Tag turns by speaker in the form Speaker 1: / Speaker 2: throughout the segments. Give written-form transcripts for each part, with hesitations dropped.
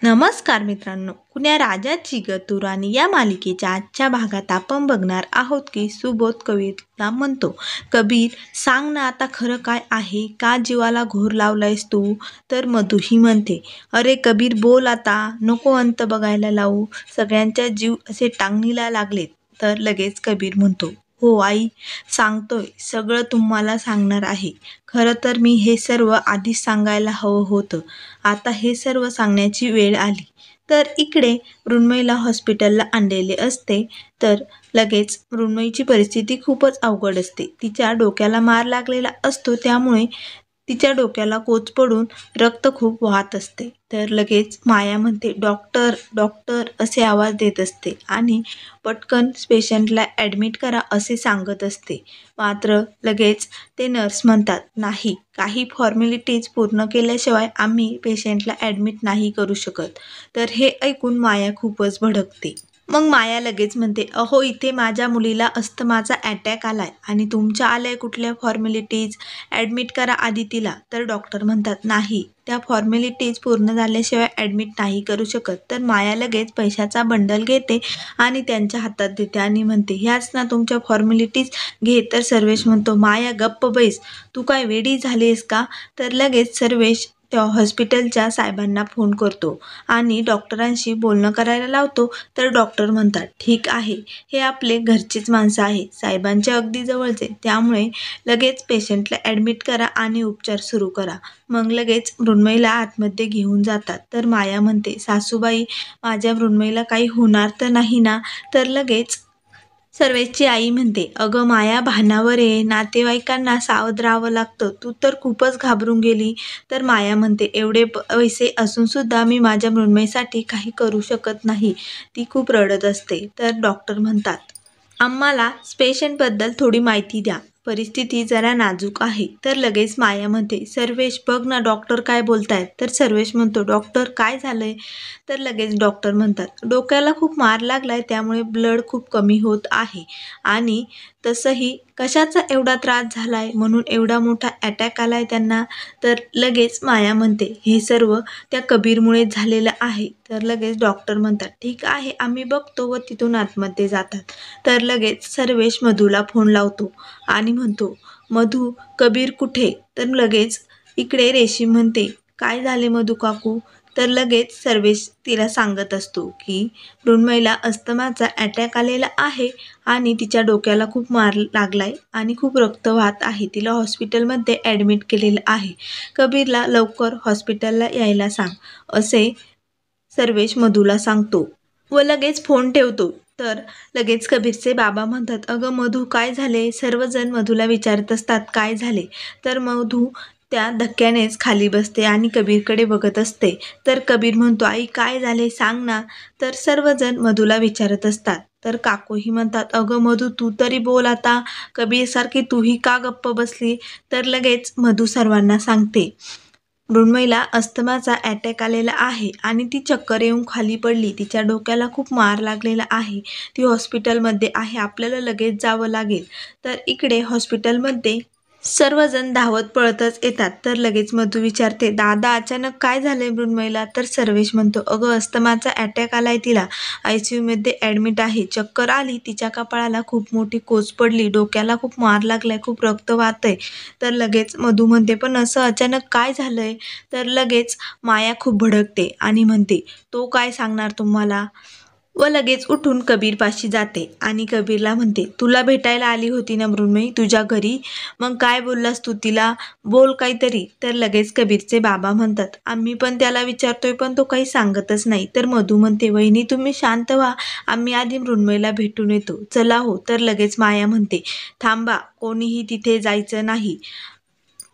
Speaker 1: नमस्कार मित्रांनो, कुण्या राजाची गतू राणी या मालिकेच्या आजच्या भागात आपण बघणार आहोत की सुबोध कबीरला म्हणतो, कबीर सांग ना आता खरं काय आहे, का जीवाला घोर लावलायस तू? तर मधूही म्हणते, अरे कबीर बोल आता, नको अंत बघायला लावू, सगळ्यांच्या जीव असे टांगणीला लागलेत. तर लगेच कबीर म्हणतो, हो आई, सांगतोय, सगळं तुम्हाला सांगणार आहे. खरं तर मी हे सर्व आधीच सांगायला हवं होतं. आता हे सर्व सांगण्याची वेळ आली. तर इकडे मृण्मयीला हॉस्पिटलला आणलेले असते. तर लगेच मृण्मयीची परिस्थिती खूपच अवघड असते. तिच्या डोक्याला मार लागलेला असतो, त्यामुळे तिच्या डोक्याला कोच पडून रक्त खूप वाहत असते. तर लगेच माया म्हणते, डॉक्टर डॉक्टर असे आवाज देत असते आणि पटकन पेशंटला ॲडमिट करा असे सांगत असते. मात्र लगेच ते नर्स म्हणतात, नाही, काही फॉर्मॅलिटीज पूर्ण केल्याशिवाय आम्ही पेशंटला ॲडमिट नाही करू शकत. तर हे ऐकून माया खूपच भडकते. मग माया लगेच म्हणते, अहो इथे माझ्या मुलीला अस्थमाचा अटॅक आलाय आणि तुमच्या आलंय कुठल्या फॉर्मॅलिटीज, ॲडमिट करा आधी तिला. तर डॉक्टर म्हणतात, नाही, त्या फॉर्मॅलिटीज पूर्ण झाल्याशिवाय ॲडमिट नाही करू शकत. तर माया लगेच पैशाचा बंडल घेते आणि त्यांच्या हातात देते आणि म्हणते, ह्याच ना तुमच्या फॉर्मॅलिटीज, घे. तर सर्वेश म्हणतो, माया गप्प बैस, तू काय वेडी झालीस का? तर लगेच सर्वेश त्या हॉस्पिटलच्या साहेबांना फोन करतो आणि डॉक्टरांशी बोलणं करायला लावतो. तर डॉक्टर म्हणतात, ठीक आहे, हे आपले घरचीच माणसं आहे, साहेबांच्या अगदी जवळचे, त्यामुळे लगेच पेशंटला ॲडमिट करा आणि उपचार सुरू करा. मग लगेच मृण्मयीला आतमध्ये घेऊन जातात. तर माया म्हणते, सासूबाई, माझ्या मृण्मयीला काही होणार तर नाही ना? तर लगेच सर्वेशची आई म्हणते, अगं माया, भानावर ये, नातेवाईकांना सावध राहावं लागतं, तू तर खूपच घाबरून गेली. तर माया म्हणते, एवढे पैसे असून सुद्धा मी माझ्या मृण्मयीसाठी काही करू शकत नाही, ती खूप रडत असते. तर डॉक्टर म्हणतात, आम्हाला पेशंटबद्दल थोडी माहिती द्या, परिस्थिती जरा नाजूक आहे. तर लगेच माया म्हणते, सर्वेश बघ ना डॉक्टर काय बोलतायत. तर सर्वेश म्हणतो, डॉक्टर काय झालंय? तर लगेच डॉक्टर म्हणतात, डोक्याला खूप मार लागलाय, त्यामुळे ब्लड खूप कमी होत आहे आणि तसंही कशाचा एवढा त्रास झालाय म्हणून एवढा मोठा अटॅक आलाय त्यांना. तर लगेच माया म्हणते, हे सर्व त्या कबीरमुळे झालेलं आहे. तर लगेच डॉक्टर म्हणतात, ठीक आहे, आम्ही बघतो, व तिथून आतमध्ये जातात. तर लगेच सर्वेश मधूला फोन लावतो आणि म्हणतो, मधू, कबीर कुठे? तर लगेच इकडे रेशीम म्हणते, काय झाले मधू काकू? तर लगेच सर्वेश तिला सांगत असतो की मृण्मयीला अस्थमाचा अटॅक आलेला आहे आणि तिच्या डोक्याला खूप मार लागलाय आणि खूप रक्त वाहत आहे, तिला हॉस्पिटलमध्ये ॲडमिट केलेलं आहे, कबीरला लवकर हॉस्पिटलला यायला सांग, असे सर्वेश मधूला सांगतो व लगेच फोन ठेवतो. तर लगेच कबीरचे बाबा म्हणतात, अगं मधू काय झाले? सर्वजण मधूला विचारत असतात, काय झाले? तर मधू त्या धक्क्यानेच खाली बसते आणि कबीरकडे बघत असते. तर कबीर म्हणतो, आई काय झाले सांग ना? तर सर्वजण मधूला विचारत असतात. तर काकूही म्हणतात, अगं मधू तू तरी बोल आता, कबीरसारखी तूही का गप्प बसली? तर लगेच मधू सर्वांना सांगते, मृण्मयीला अस्थमाचा अटॅक आलेला आहे आणि ती चक्कर येऊन खाली पडली, तिच्या डोक्याला खूप मार लागलेला आहे, ती हॉस्पिटलमध्ये आहे, आपल्याला लगेच जावं लागेल. तर इकडे हॉस्पिटलमध्ये सर्वजण धावत पळतच येतात. तर लगेच मधू विचारते, दादा अचानक काय झालंय मृण्मयीला? तर सर्वेश म्हणतो, अगं अस्थमाचा अटॅक आलाय तिला, ICUमध्ये ॲडमिट आहे, चक्कर आली, तिच्या कपाळाला खूप मोठी कोच पडली, डोक्याला खूप मार लागलाय, खूप रक्त वाहतंय. तर लगेच मधू म्हणते, पण असं अचानक काय झालंय? तर लगेच माया खूप भडकते आणि म्हणते, तो काय सांगणार तुम्हाला? व लगेच उठून कबीरपाशी जाते आणि कबीरला म्हणते, तुला भेटायला आली होती ना मृण्मयी तुझ्या घरी, मग काय बोललास तू तिला? बोल काहीतरी. तर लगेच कबीरचे बाबा म्हणतात, आम्ही पण त्याला विचारतोय पण तो काही सांगतच नाही. तर मधू म्हणते, वहिनी तुम्ही शांत व्हा, आम्ही आधी मृण्मयीला भेटून येतो, चला हो. तर लगेच माया म्हणते, थांबा, कोणीही तिथे जायचं नाही,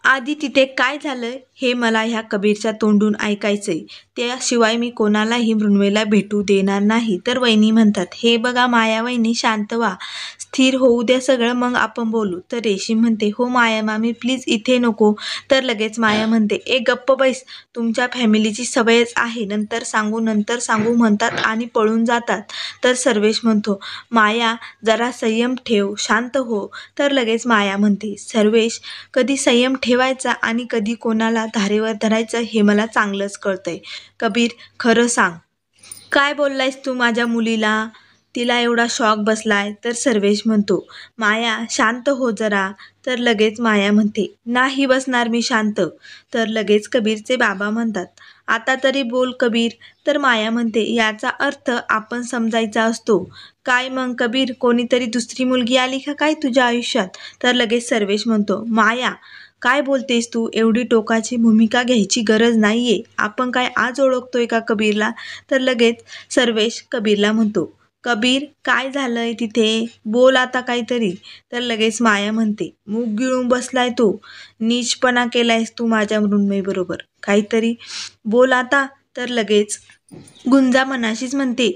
Speaker 1: आधी तिथे काय झालं हे मला ह्या कबीरच्या तोंडून ऐकायचंय, त्याशिवाय मी कोणालाही मृण्मयीला भेटू देणार नाही. तर वहिनी म्हणतात, हे बघा माया वहिनी, शांत व्हा, स्थिर होऊ द्या सगळं, मग आपण बोलू. तर रेशीम म्हणते, हो माया मामी प्लीज इथे नको. तर लगेच माया म्हणते, गप्प बैस, तुमच्या फॅमिलीची सवयच आहे, नंतर सांगू म्हणतात आणि पळून जातात. तर सर्वेश म्हणतो, माया जरा संयम ठेव, शांत हो. तर लगेच माया म्हणते, सर्वेश कधी संयम ठेव ठेवायचा आणि कधी कोणाला धारेवर धरायचं हे मला चांगलंच कळतंय. कबीर, खरं सांग, काय बोललायस तू माझ्या मुलीला? तिला एवढा शॉक बसलाय. तर सर्वेश म्हणतो, माया शांत हो जरा. तर लगेच माया म्हणते, नाही बसणार मी शांत. तर लगेच कबीरचे बाबा म्हणतात, आता तरी बोल कबीर. तर माया म्हणते, याचा अर्थ आपण समजायचा असतो. काय मग कबीर, कोणीतरी दुसरी मुलगी आली का काय तुझ्या आयुष्यात? तर लगेच सर्वेश म्हणतो, माया काय बोलतेस तू? एवढी टोकाची भूमिका घ्यायची गरज नाहीये. आपण काय आज ओळखतोय का कबीरला? तर लगेच सर्वेश कबीरला म्हणतो, कबीर काय झालंय तिथे? बोल आता काहीतरी. तर लगेच माया म्हणते, मूग गिळून बसलाय तो. नीचपणा केलायस तू माझ्या मृण्मयीबरोबर. काहीतरी बोल आता. तर लगेच गुंजा मनाशीच म्हणते,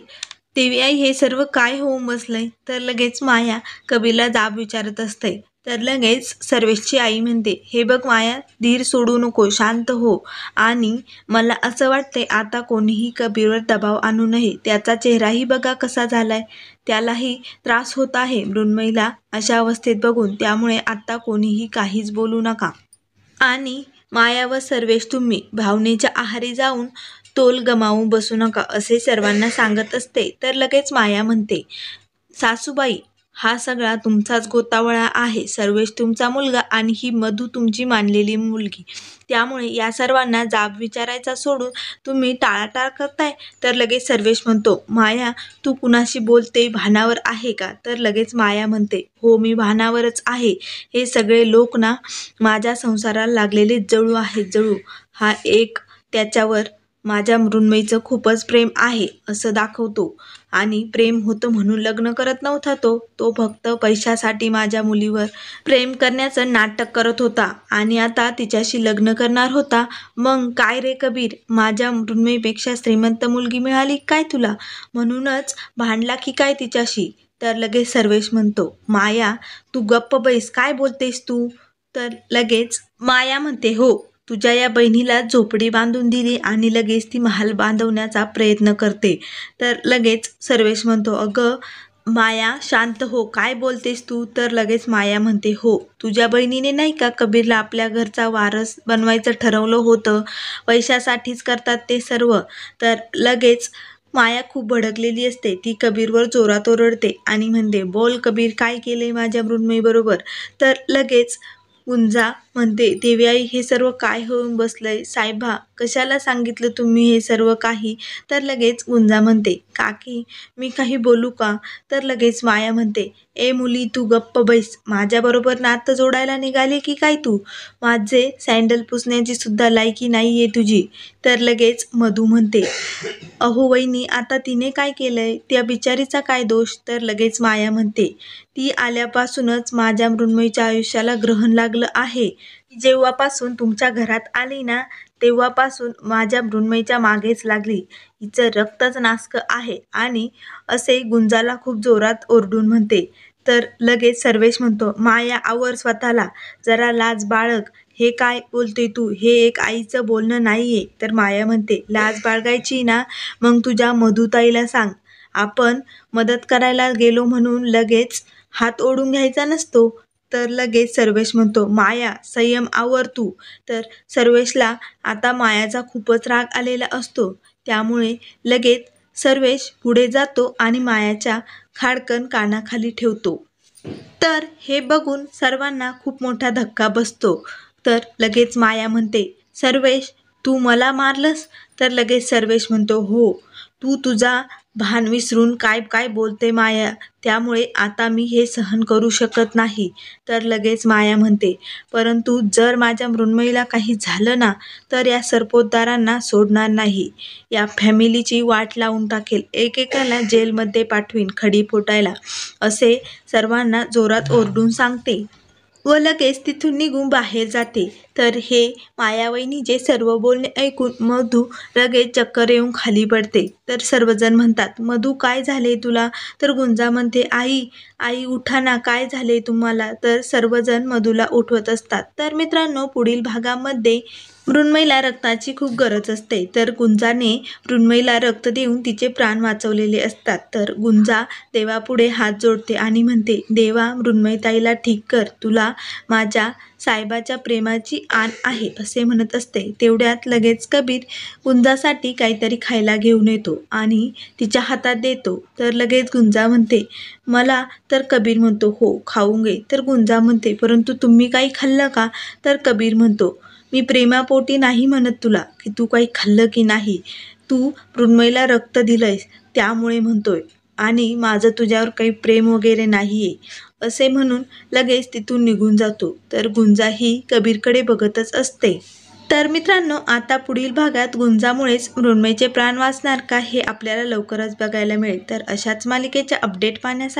Speaker 1: देवी आई हे सर्व काय होऊन बसलंय? तर लगेच माया कबीरला जाब विचारत असते. तर लगेच सर्वेशची आई म्हणते, हे बघ माया, धीर सोडू नको, शांत हो. आणि मला असं वाटतंय आता कोणीही कबीरवर दबाव आणू नये. त्याचा चेहराही बघा कसा झालाय. त्यालाही त्रास होत आहे मृण्मयीला अशा अवस्थेत बघून. त्यामुळे आता कोणीही काहीच बोलू नका. आणि माया व सर्वेश तुम्ही भावनेच्या आहारी जाऊन तोल गमावून बसू नका असे सर्वांना सांगत असते. तर लगेच माया म्हणते, सासूबाई हा सगळा तुमचाच गोतावळा आहे. सर्वेश तुमचा मुलगा आणि ही मधू तुमची मानलेली मुलगी. त्यामुळे या सर्वांना जाब विचारायचा सोडून तुम्ही टाळाटाळ करताय. तर लगेच सर्वेश म्हणतो, माया तू कुणाशी बोलते? भानावर आहे का? तर लगेच माया म्हणते, हो मी भानावरच आहे. हे सगळे लोक ना माझ्या संसाराला लागलेले जळू आहेत, जळू. हा एक त्याच्यावर माझ्या मृण्मयीचं खूपच प्रेम आहे असं दाखवतो. आणि प्रेम होतं म्हणून लग्न करत नव्हता तो फक्त पैशासाठी माझ्या मुलीवर प्रेम करण्याचं नाटक करत होता आणि आता तिच्याशी लग्न करणार होता. मग काय रे कबीर, माझ्या मृण्मयीपेक्षा श्रीमंत मुलगी मिळाली काय तुला? म्हणूनच भांडला की काय तिच्याशी? तर लगेच सर्वेश म्हणतो, माया तू गप्प बैस, काय बोलतेस तू? तर लगेच माया म्हणते, हो तुझ्या या बहिणीला झोपडी बांधून दिली आणि लगेच ती महाल बांधवण्याचा प्रयत्न करते. तर लगेच सर्वेश म्हणतो, अगं माया शांत हो, काय बोलतेस तू? तर लगेच माया म्हणते, हो तुझ्या बहिणीने नाही का कबीरला आपल्या घरचा वारस बनवायचं ठरवलं होतं. पैशासाठीच करतात ते सर्व. तर लगेच माया खूप भडकलेली असते. ती कबीरवर जोरात ओरडते आणि म्हणते, बोल कबीर, काय केले माझ्या मृण्मयीबरोबर? तर लगेच गुंजा म्हणते, देवी आई हे सर्व काय होऊन बसलंय? साहेबा कशाला सांगितलं तुम्ही हे सर्व काही? तर लगेच गुंजा म्हणते, काकी मी काही बोलू का? तर लगेच माया म्हणते, ए मुली तू गप्प बैस. माझ्याबरोबर नातं जोडायला निघाली की काय तू? माझे सँडल पुसण्याची सुद्धा लायकी नाहीये तुझी. तर लगेच मधू म्हणते, अहो वहिनी आता तिने काय केलंय? त्या बिचारीचा काय दोष? तर लगेच माया म्हणते, ती आल्यापासूनच माझ्या मृण्मयीच्या आयुष्याला ग्रहण लागलं आहे. ती जेव्हापासून तुमच्या घरात आली ना तेव्हापासून माझ्या मृण्मयीच्या मागेच लागली. हिचं रक्तच नासकं आहे. आणि असे गुंजाला खूप जोरात ओरडून म्हणते. तर लगेच सर्वेश म्हणतो, माया आवर स्वतःला, जरा लाज बाळग. हे काय बोलते तू? हे एक आईचं बोलणं नाहीये. तर माया म्हणते, लाज बाळगायची ना मग तुझ्या मधुताईला सांग. आपण मदत करायला गेलो म्हणून लगेच हात ओढून घ्यायचा नसतो. तर लगेच सर्वेश म्हणतो, माया संयम आवर तू. तर सर्वेशला आता मायाचा खूपच राग आलेला असतो. त्यामुळे लगेच सर्वेश पुढे जातो आणि मायाच्या खाडकन कानाखाली ठेवतो. तर हे बघून सर्वांना खूप मोठा धक्का बसतो. तर लगेच माया म्हणते, सर्वेश तू मला मारलंस? तर लगेच सर्वेश म्हणतो, हो तू तुझा भान विसरून काय काय बोलते माया, त्यामुळे आता मी हे सहन करू शकत नाही. तर लगेच माया म्हणते, परंतु जर माझ्या मृण्मयीला काही झालं ना तर या सरपोतदारांना सोडणार नाही. या फॅमिलीची वाट लावून टाकेल. एकेकाला जेलमध्ये पाठवीन खडी फोटायला असे सर्वांना जोरात ओरडून सांगते. व लगेच तिथून निघून बाहेर जाते. तर हे मायावहिनीचे सर्व बोलणे ऐकून मधू लगेच चक्कर येऊन खाली पडते. तर सर्वजण म्हणतात, मधू काय झाले तुला? तर गुंजा म्हणते, आई आई उठा ना, काय झाले तुम्हाला? तर सर्वजण मधूला उठवत असतात. तर मित्रांनो, पुढील भागामध्ये मृण्मयीला रक्ताची खूप गरज असते. तर गुंजाने मृण्मयीला रक्त देऊन तिचे प्राण वाचवलेले असतात. तर गुंजा देवापुढे हात जोडते आणि म्हणते, देवा मृण्मयीताईला ठीक कर. तुला माझ्या साहेबाच्या प्रेमाची आण आहे असे म्हणत असते. तेवढ्यात लगेच कबीर गुंजासाठी काहीतरी खायला घेऊन येतो आणि तिच्या हातात देतो. तर लगेच गुंजा म्हणते मला. तर कबीर म्हणतो हो खाऊन घे. तर गुंजा म्हणते परंतु तुम्ही काही खाल्लं का? तर कबीर म्हणतो मी प्रेमापोटी नाही म्हणत तुला की तू काही खाल्लं की नाही. तू मृण्मयीला रक्त दिलंयस त्यामुळे म्हणतोय आणि माझं तुझ्यावर काही प्रेम वगैरे नाही आहे असे म्हणून लगेच तिथून निघून जातो. तर गुंजा ही कबीरकडे बघतच असते. तर मित्रांनो, आता पुढील भागात गुंजामुळेच मृण्मयीचे प्राण वाचणार का हे आपल्याला लवकरच बघायला मिळेल. तर अशाच मालिकेच्या अपडेट पाहण्यासाठी